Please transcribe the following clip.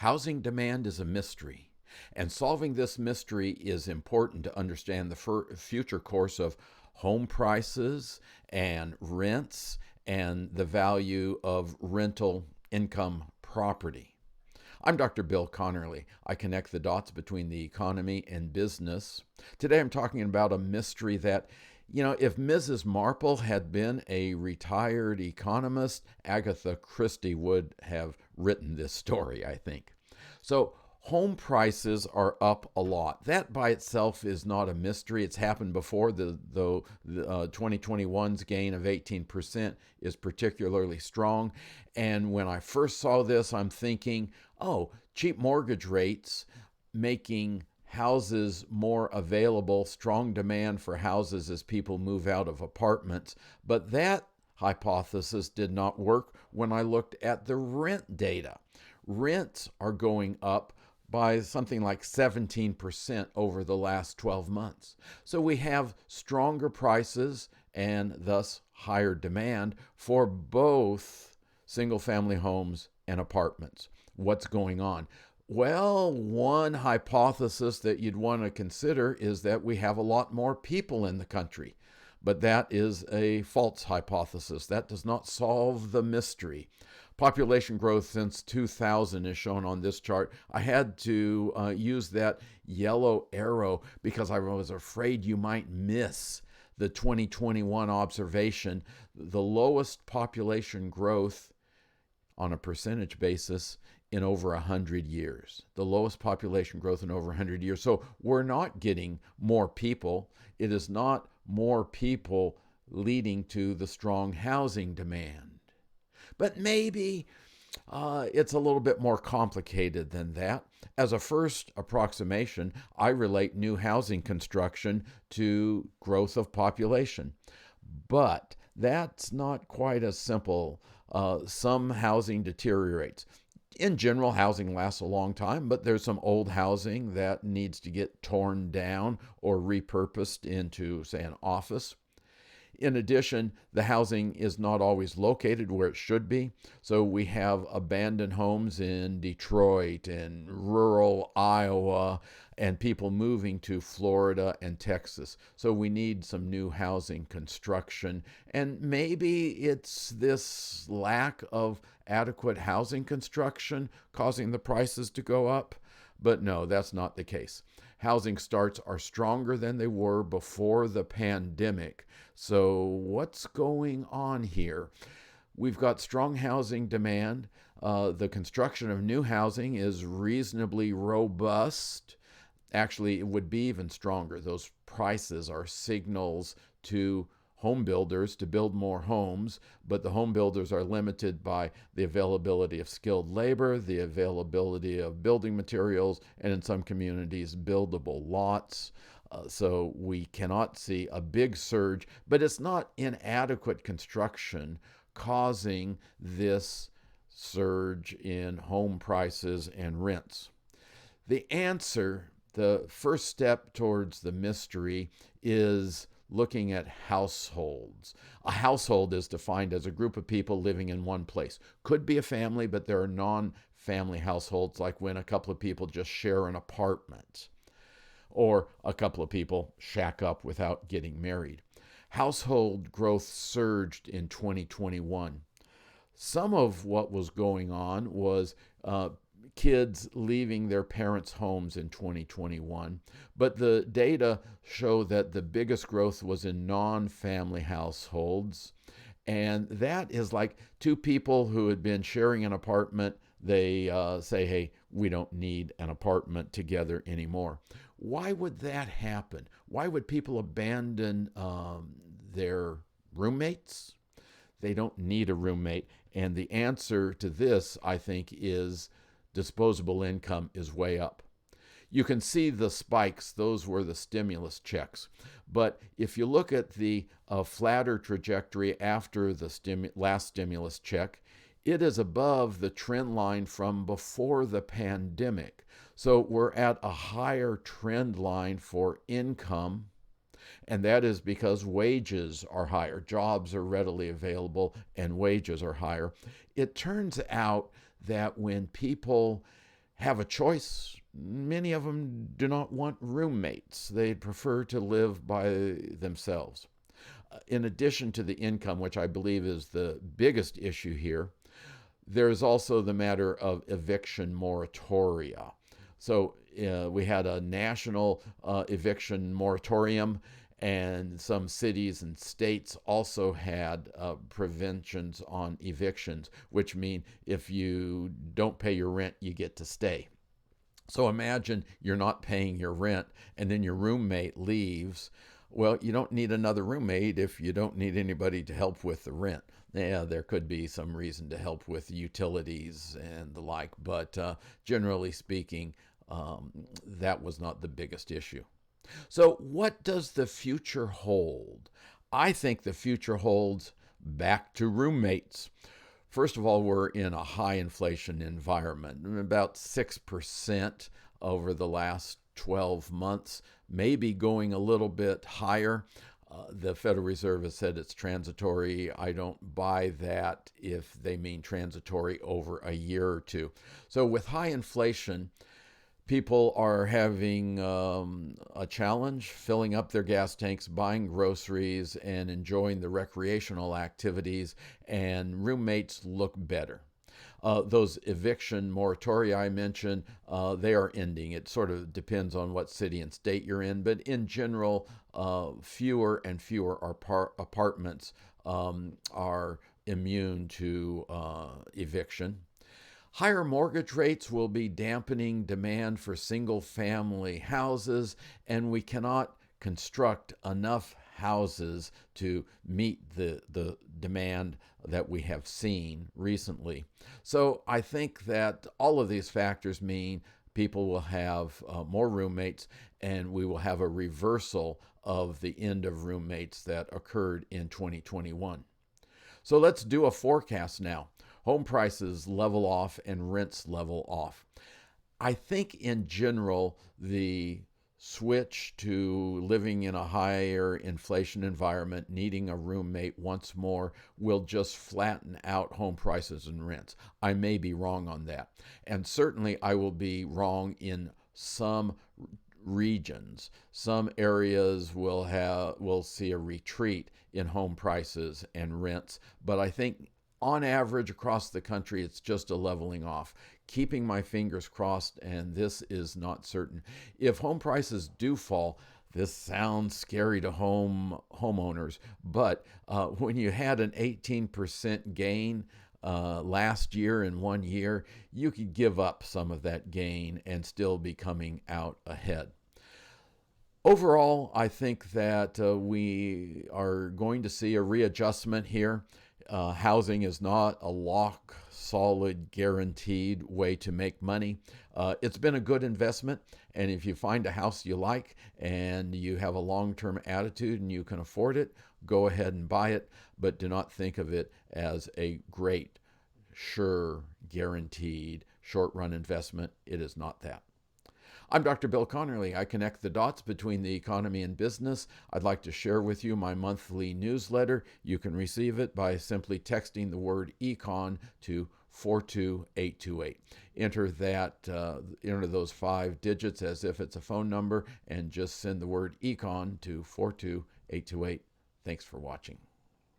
Housing demand is a mystery, and solving this mystery is important to understand the future course of home prices and rents and the value of rental income property. I'm Dr. Bill Connerly. I connect the dots between the economy and business. Today I'm talking about a mystery that, if Mrs. Marple had been a retired economist, Agatha Christie would have written this story, I think. So, home prices are up a lot. That by itself is not a mystery. It's happened before. The 2021's gain of 18% is particularly strong. And when I first saw this, I'm thinking, oh, cheap mortgage rates making houses more available, strong demand for houses as people move out of apartments. But that hypothesis did not work when I looked at the rent data. Rents are going up by something like 17% over the last 12 months. So we have stronger prices and thus higher demand for both single-family homes and apartments. What's going on? Well, one hypothesis that you'd want to consider is that we have a lot more people in the country. But that is a false hypothesis. That does not solve the mystery. Population growth since 2000 is shown on this chart. I had to use that yellow arrow because I was afraid you might miss the 2021 observation. The lowest population growth on a percentage basis in over 100 years. The lowest population growth in over 100 years. So we're not getting more people. It is not more people leading to the strong housing demand. But maybe it's a little bit more complicated than that. As a first approximation, I relate new housing construction to growth of population. But that's not quite as simple. Some housing deteriorates. In general, housing lasts a long time, but there's some old housing that needs to get torn down or repurposed into, say, an office. In addition, the housing is not always located where it should be. So we have abandoned homes in Detroit and rural Iowa and people moving to Florida and Texas. So we need some new housing construction. And maybe it's this lack of adequate housing construction causing the prices to go up. But no, that's not the case. Housing starts are stronger than they were before the pandemic. So what's going on here? We've got strong housing demand. The construction of new housing is reasonably robust. Actually, it would be even stronger. Those prices are signals to home builders to build more homes, but the home builders are limited by the availability of skilled labor, the availability of building materials, and in some communities, buildable lots. So we cannot see a big surge, but it's not inadequate construction causing this surge in home prices and rents. The answer, the first step towards the mystery, is looking at households. A household is defined as a group of people living in one place. Could be a family, but there are non-family households, like when a couple of people just share an apartment, or a couple of people shack up without getting married. Household growth surged in 2021. Some of what was going on was kids leaving their parents' homes in 2021. But the data show that the biggest growth was in non-family households. And that is like two people who had been sharing an apartment. They say, hey, we don't need an apartment together anymore. Why would that happen? Why would people abandon their roommates? They don't need a roommate. And the answer to this, I think, is disposable income is way up. You can see the spikes. Those were the stimulus checks. But if you look at the flatter trajectory after the last stimulus check, it is above the trend line from before the pandemic. So we're at a higher trend line for income, and that is because wages are higher. Jobs are readily available, and wages are higher. It turns out that when people have a choice. Many of them do not want roommates. They'd prefer to live by themselves. In addition to the income, which I believe is the biggest issue here, there is also the matter of eviction moratoria. So we had a national eviction moratorium, and some cities and states also had preventions on evictions, which mean if you don't pay your rent, you get to stay. So imagine you're not paying your rent and then your roommate leaves. Well, you don't need another roommate if you don't need anybody to help with the rent. Yeah, there could be some reason to help with utilities and the like, but generally speaking, that was not the biggest issue. So, what does the future hold? I think the future holds back to roommates. First of all, we're in a high inflation environment, about 6% over the last 12 months, maybe going a little bit higher. The Federal Reserve has said it's transitory. I don't buy that if they mean transitory over a year or two. So, with high inflation, people are having a challenge filling up their gas tanks, buying groceries, and enjoying the recreational activities, and roommates look better. Those eviction moratoria I mentioned, they are ending. It sort of depends on what city and state you're in, but in general, fewer and fewer apartments are immune to eviction. Higher mortgage rates will be dampening demand for single family houses, and we cannot construct enough houses to meet the demand that we have seen recently. So I think that all of these factors mean people will have more roommates, and we will have a reversal of the end of roommates that occurred in 2021. So let's do a forecast now. Home prices level off and rents level off. I think in general, the switch to living in a higher inflation environment, needing a roommate once more, will just flatten out home prices and rents. I may be wrong on that. And certainly I will be wrong in some regions. Some areas will see a retreat in home prices and rents, but I think on average across the country, it's just a leveling off. Keeping my fingers crossed, and this is not certain. If home prices do fall, this sounds scary to homeowners, but when you had an 18% gain last year in 1 year, you could give up some of that gain and still be coming out ahead. Overall, I think that we are going to see a readjustment here. Housing is not a lock, solid, guaranteed way to make money. It's been a good investment, and if you find a house you like and you have a long-term attitude and you can afford it, go ahead and buy it, but do not think of it as a great, sure, guaranteed, short-run investment. It is not that. I'm Dr. Bill Connerly. I connect the dots between the economy and business. I'd like to share with you my monthly newsletter. You can receive it by simply texting the word econ to 42828. Enter those 5 digits as if it's a phone number and just send the word econ to 42828. Thanks for watching.